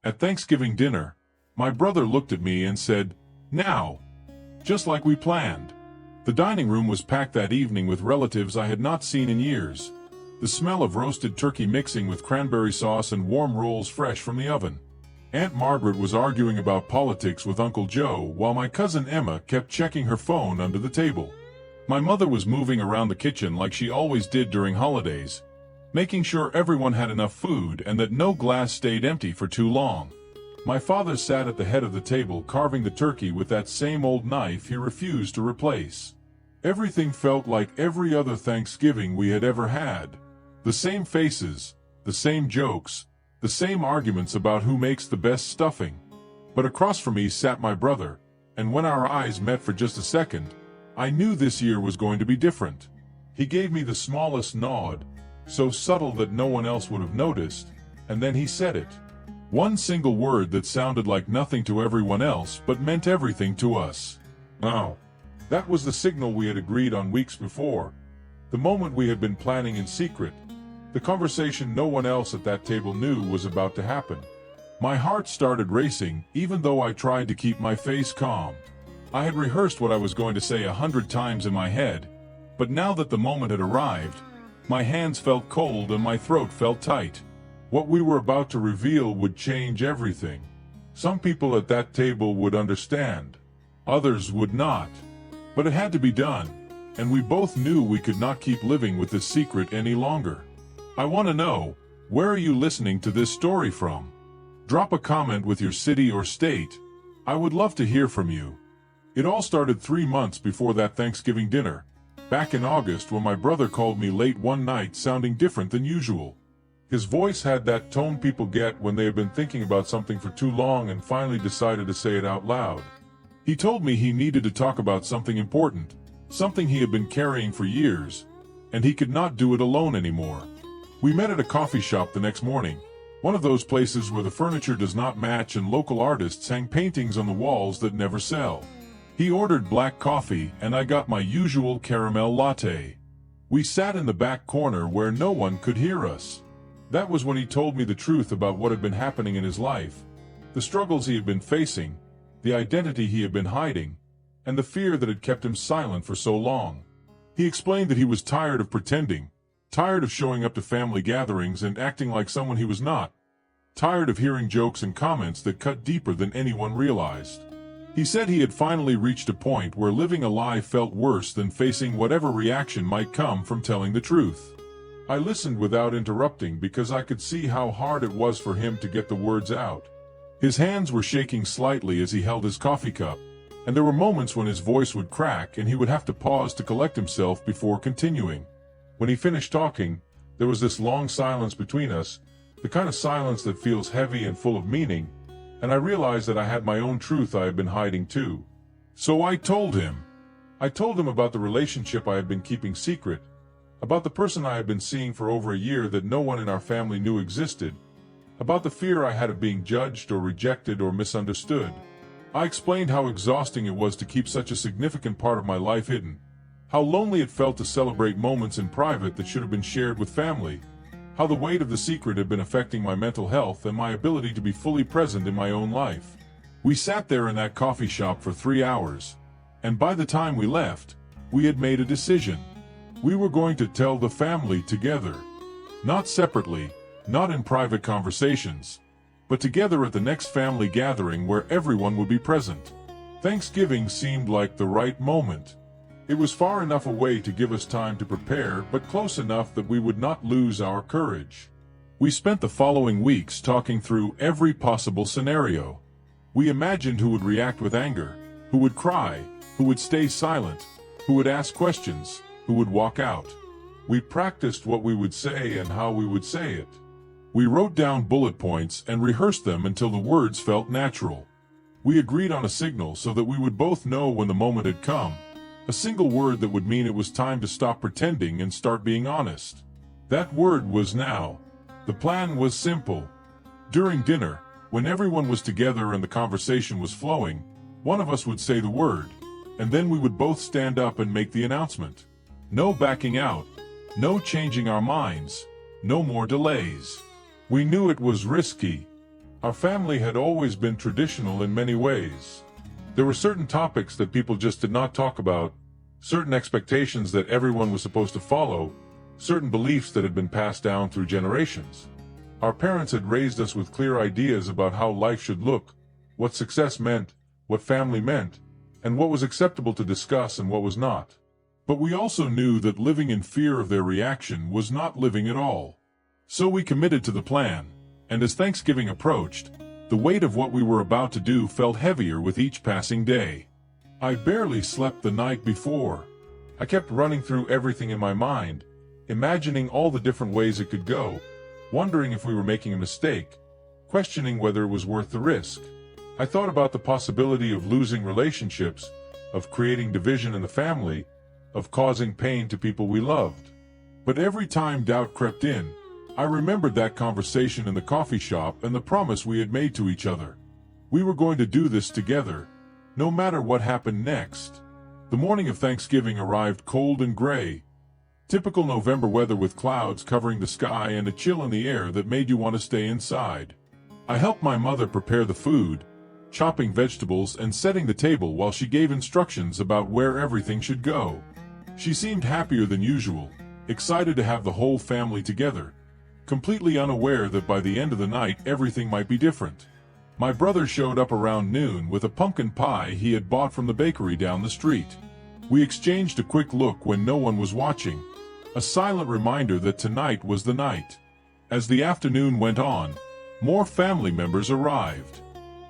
At Thanksgiving dinner, my brother looked at me and said, "Now," just like we planned. The dining room was packed that evening with relatives I had not seen in years. The smell of roasted turkey mixing with cranberry sauce and warm rolls fresh from the oven. Aunt Margaret was arguing about politics with Uncle Joe while my cousin Emma kept checking her phone under the table. My mother was moving around the kitchen like she always did during holidays, making sure everyone had enough food and that no glass stayed empty for too long. My father sat at the head of the table carving the turkey with that same old knife he refused to replace. Everything felt like every other Thanksgiving we had ever had. The same faces, the same jokes, the same arguments about who makes the best stuffing. But across from me sat my brother, and when our eyes met for just a second, I knew this year was going to be different. He gave me the smallest nod, so subtle that no one else would have noticed, and then he said it. One single word that sounded like nothing to everyone else but meant everything to us. "Oh." That was the signal we had agreed on weeks before. The moment we had been planning in secret. The conversation no one else at that table knew was about to happen. My heart started racing, even though I tried to keep my face calm. I had rehearsed what I was going to say 100 times in my head, but now that the moment had arrived, my hands felt cold and my throat felt tight. What we were about to reveal would change everything. Some people at that table would understand. Others would not. But it had to be done, and we both knew we could not keep living with this secret any longer. I want to know, where are you listening to this story from? Drop a comment with your city or state. I would love to hear from you. It all started 3 months before that Thanksgiving dinner, back in August when my brother called me late one night sounding different than usual. His voice had that tone people get when they have been thinking about something for too long and finally decided to say it out loud. He told me he needed to talk about something important, something he had been carrying for years, and he could not do it alone anymore. We met at a coffee shop the next morning, one of those places where the furniture does not match and local artists hang paintings on the walls that never sell. He ordered black coffee and I got my usual caramel latte. We sat in the back corner where no one could hear us. That was when he told me the truth about what had been happening in his life, the struggles he had been facing, the identity he had been hiding, and the fear that had kept him silent for so long. He explained that he was tired of pretending, tired of showing up to family gatherings and acting like someone he was not, tired of hearing jokes and comments that cut deeper than anyone realized. He said he had finally reached a point where living a lie felt worse than facing whatever reaction might come from telling the truth. I listened without interrupting because I could see how hard it was for him to get the words out. His hands were shaking slightly as he held his coffee cup, and there were moments when his voice would crack and he would have to pause to collect himself before continuing. When he finished talking, there was this long silence between us, the kind of silence that feels heavy and full of meaning, and I realized that I had my own truth I had been hiding too. So I told him. I told him about the relationship I had been keeping secret, about the person I had been seeing for over a year that no one in our family knew existed, about the fear I had of being judged or rejected or misunderstood. I explained how exhausting it was to keep such a significant part of my life hidden, how lonely it felt to celebrate moments in private that should have been shared with family, how the weight of the secret had been affecting my mental health and my ability to be fully present in my own life. We sat there in that coffee shop for 3 hours, and by the time we left, we had made a decision. We were going to tell the family together. Not separately, not in private conversations, but together at the next family gathering where everyone would be present. Thanksgiving seemed like the right moment. It was far enough away to give us time to prepare, but close enough that we would not lose our courage. We spent the following weeks talking through every possible scenario. We imagined who would react with anger, who would cry, who would stay silent, who would ask questions, who would walk out. We practiced what we would say and how we would say it. We wrote down bullet points and rehearsed them until the words felt natural. We agreed on a signal so that we would both know when the moment had come, a single word that would mean it was time to stop pretending and start being honest. That word was now. The plan was simple. During dinner, when everyone was together and the conversation was flowing, one of us would say the word, and then we would both stand up and make the announcement. No backing out, no changing our minds, no more delays. We knew it was risky. Our family had always been traditional in many ways. There were certain topics that people just did not talk about, certain expectations that everyone was supposed to follow, certain beliefs that had been passed down through generations. Our parents had raised us with clear ideas about how life should look, what success meant, what family meant, and what was acceptable to discuss and what was not. But we also knew that living in fear of their reaction was not living at all. So we committed to the plan, and as Thanksgiving approached, the weight of what we were about to do felt heavier with each passing day. I barely slept the night before. I kept running through everything in my mind, imagining all the different ways it could go, wondering if we were making a mistake, questioning whether it was worth the risk. I thought about the possibility of losing relationships, of creating division in the family, of causing pain to people we loved. But every time doubt crept in, I remembered that conversation in the coffee shop and the promise we had made to each other. We were going to do this together, no matter what happened next. The morning of Thanksgiving arrived cold and gray. Typical November weather with clouds covering the sky and a chill in the air that made you want to stay inside. I helped my mother prepare the food, chopping vegetables and setting the table while she gave instructions about where everything should go. She seemed happier than usual, excited to have the whole family together, completely unaware that by the end of the night everything might be different. My brother showed up around noon with a pumpkin pie he had bought from the bakery down the street. We exchanged a quick look when no one was watching, a silent reminder that tonight was the night. As the afternoon went on, more family members arrived.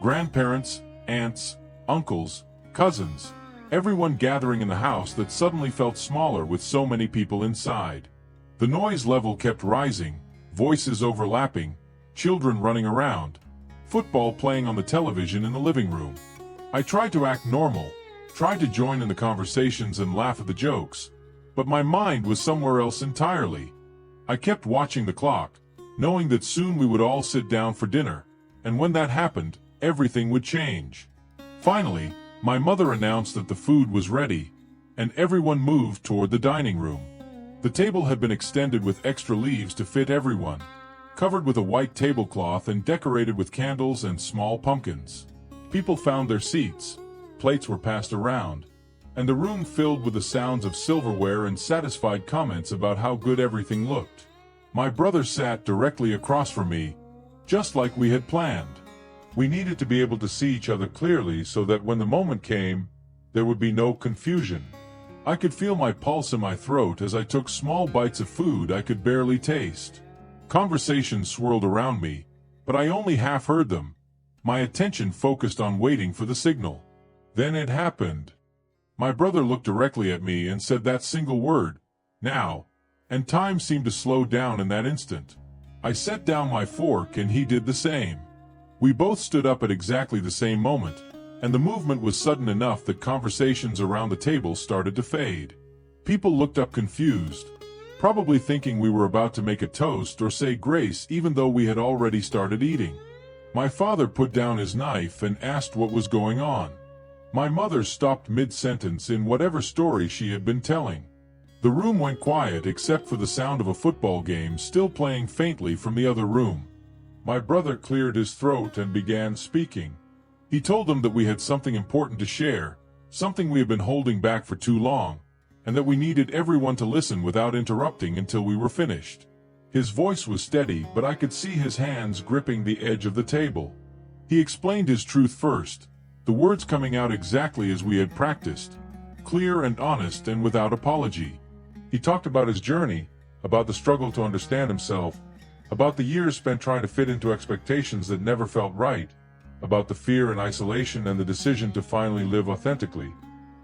Grandparents, aunts, uncles, cousins, everyone gathering in the house that suddenly felt smaller with so many people inside. The noise level kept rising, voices overlapping, children running around, football playing on the television in the living room. I tried to act normal, tried to join in the conversations and laugh at the jokes, but my mind was somewhere else entirely. I kept watching the clock, knowing that soon we would all sit down for dinner, and when that happened, everything would change. Finally, my mother announced that the food was ready, and everyone moved toward the dining room. The table had been extended with extra leaves to fit everyone, covered with a white tablecloth and decorated with candles and small pumpkins. People found their seats, plates were passed around, and the room filled with the sounds of silverware and satisfied comments about how good everything looked. My brother sat directly across from me, just like we had planned. We needed to be able to see each other clearly so that when the moment came, there would be no confusion. I could feel my pulse in my throat as I took small bites of food I could barely taste. Conversations swirled around me, but I only half heard them. My attention focused on waiting for the signal. Then it happened. My brother looked directly at me and said that single word, "Now," and time seemed to slow down in that instant. I set down my fork and he did the same. We both stood up at exactly the same moment, and the movement was sudden enough that conversations around the table started to fade. People looked up confused, probably thinking we were about to make a toast or say grace even though we had already started eating. My father put down his knife and asked what was going on. My mother stopped mid-sentence in whatever story she had been telling. The room went quiet except for the sound of a football game still playing faintly from the other room. My brother cleared his throat and began speaking. He told them that we had something important to share, something we had been holding back for too long, and that we needed everyone to listen without interrupting until we were finished. His voice was steady, but I could see his hands gripping the edge of the table. He explained his truth first, the words coming out exactly as we had practiced, clear and honest and without apology. He talked about his journey, about the struggle to understand himself, about the years spent trying to fit into expectations that never felt right, about the fear and isolation and the decision to finally live authentically.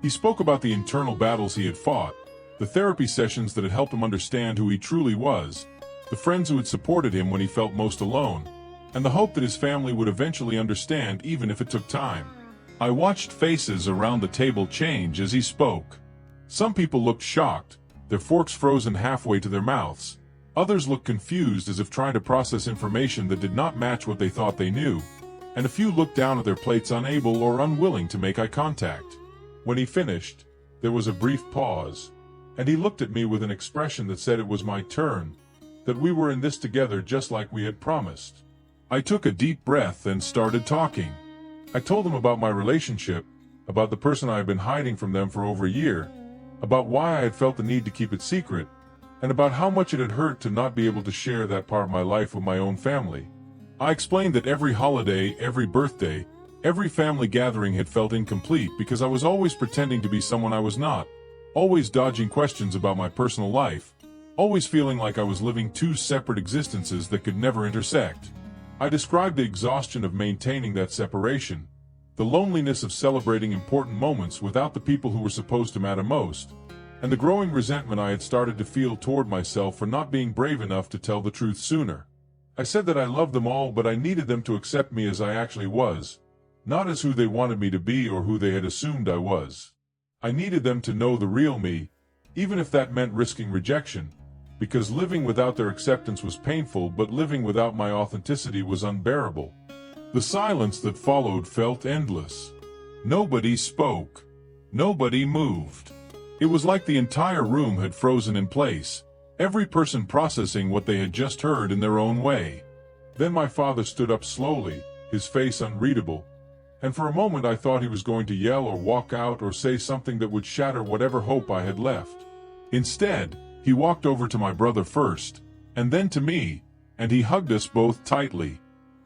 He spoke about the internal battles he had fought, the therapy sessions that had helped him understand who he truly was, the friends who had supported him when he felt most alone, and the hope that his family would eventually understand even if it took time. I watched faces around the table change as he spoke. Some people looked shocked, their forks frozen halfway to their mouths. Others looked confused as if trying to process information that did not match what they thought they knew, and a few looked down at their plates unable or unwilling to make eye contact. When he finished, there was a brief pause, and he looked at me with an expression that said it was my turn, that we were in this together just like we had promised. I took a deep breath and started talking. I told them about my relationship, about the person I had been hiding from them for over a year, about why I had felt the need to keep it secret, and about how much it had hurt to not be able to share that part of my life with my own family. I explained that every holiday, every birthday, every family gathering had felt incomplete because I was always pretending to be someone I was not, always dodging questions about my personal life, always feeling like I was living two separate existences that could never intersect. I described the exhaustion of maintaining that separation, the loneliness of celebrating important moments without the people who were supposed to matter most, and the growing resentment I had started to feel toward myself for not being brave enough to tell the truth sooner. I said that I loved them all, but I needed them to accept me as I actually was, not as who they wanted me to be or who they had assumed I was. I needed them to know the real me, even if that meant risking rejection, because living without their acceptance was painful, but living without my authenticity was unbearable. The silence that followed felt endless. Nobody spoke. Nobody moved. It was like the entire room had frozen in place, every person processing what they had just heard in their own way. Then my father stood up slowly, his face unreadable, and for a moment I thought he was going to yell or walk out or say something that would shatter whatever hope I had left. Instead, he walked over to my brother first, and then to me, and he hugged us both tightly.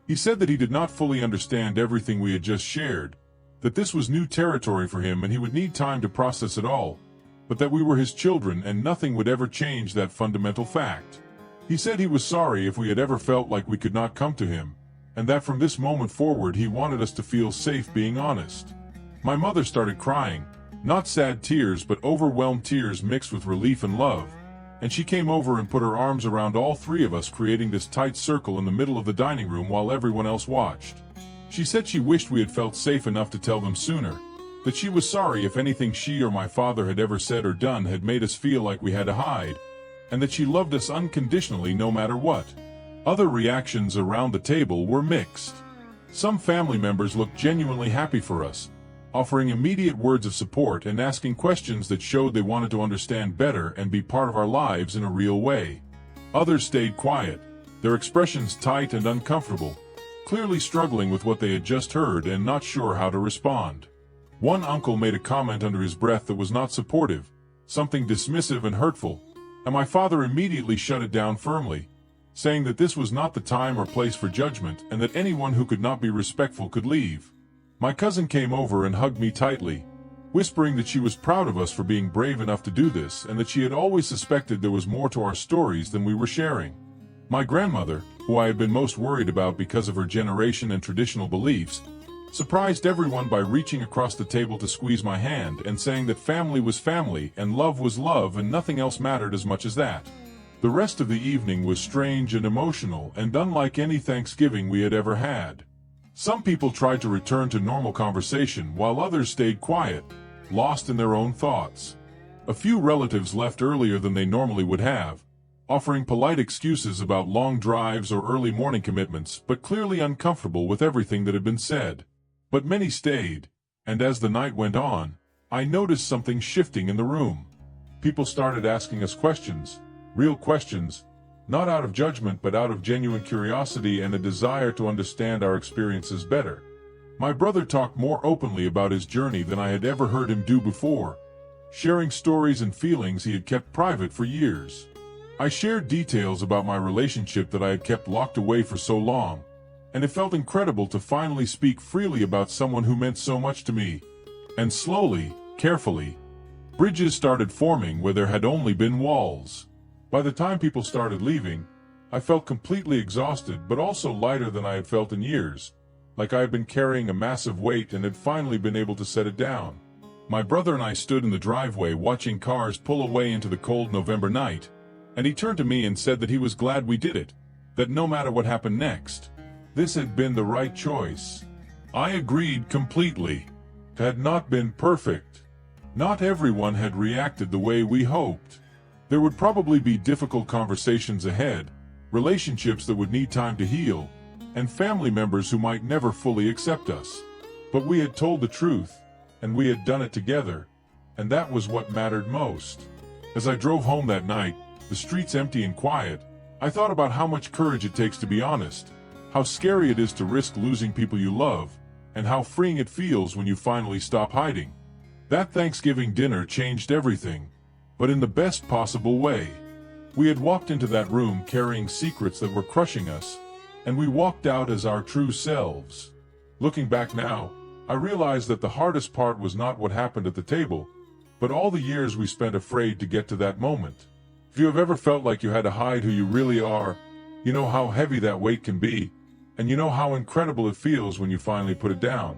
He said that he did not fully understand everything we had just shared, that this was new territory for him and he would need time to process it all, but that we were his children and nothing would ever change that fundamental fact. He said he was sorry if we had ever felt like we could not come to him, and that from this moment forward he wanted us to feel safe being honest. My mother started crying, not sad tears but overwhelmed tears mixed with relief and love, and she came over and put her arms around all three of us, creating this tight circle in the middle of the dining room while everyone else watched. She said she wished we had felt safe enough to tell them sooner, that she was sorry if anything she or my father had ever said or done had made us feel like we had to hide, and that she loved us unconditionally no matter what. Other reactions around the table were mixed. Some family members looked genuinely happy for us, offering immediate words of support and asking questions that showed they wanted to understand better and be part of our lives in a real way. Others stayed quiet, their expressions tight and uncomfortable, clearly struggling with what they had just heard and not sure how to respond. One uncle made a comment under his breath that was not supportive, something dismissive and hurtful, and my father immediately shut it down firmly, saying that this was not the time or place for judgment and that anyone who could not be respectful could leave. My cousin came over and hugged me tightly, whispering that she was proud of us for being brave enough to do this and that she had always suspected there was more to our stories than we were sharing. My grandmother, who I had been most worried about because of her generation and traditional beliefs, surprised everyone by reaching across the table to squeeze my hand and saying that family was family and love was love and nothing else mattered as much as that. The rest of the evening was strange and emotional and unlike any Thanksgiving we had ever had. Some people tried to return to normal conversation while others stayed quiet, lost in their own thoughts. A few relatives left earlier than they normally would have, offering polite excuses about long drives or early morning commitments, but clearly uncomfortable with everything that had been said. But many stayed, and as the night went on, I noticed something shifting in the room. People started asking us questions, real questions, not out of judgment but out of genuine curiosity and a desire to understand our experiences better. My brother talked more openly about his journey than I had ever heard him do before, sharing stories and feelings he had kept private for years. I shared details about my relationship that I had kept locked away for so long, and it felt incredible to finally speak freely about someone who meant so much to me. And slowly, carefully, bridges started forming where there had only been walls. By the time people started leaving, I felt completely exhausted but also lighter than I had felt in years, like I had been carrying a massive weight and had finally been able to set it down. My brother and I stood in the driveway watching cars pull away into the cold November night, and he turned to me and said that he was glad we did it, that no matter what happened next, this had been the right choice. I agreed completely. It had not been perfect. Not everyone had reacted the way we hoped. There would probably be difficult conversations ahead, relationships that would need time to heal, and family members who might never fully accept us. But we had told the truth, and we had done it together, and that was what mattered most. As I drove home that night, the streets empty and quiet, I thought about how much courage it takes to be honest, how scary it is to risk losing people you love, and how freeing it feels when you finally stop hiding. That Thanksgiving dinner changed everything, but in the best possible way. We had walked into that room carrying secrets that were crushing us, and we walked out as our true selves. Looking back now, I realize that the hardest part was not what happened at the table, but all the years we spent afraid to get to that moment. If you have ever felt like you had to hide who you really are, you know how heavy that weight can be, and you know how incredible it feels when you finally put it down.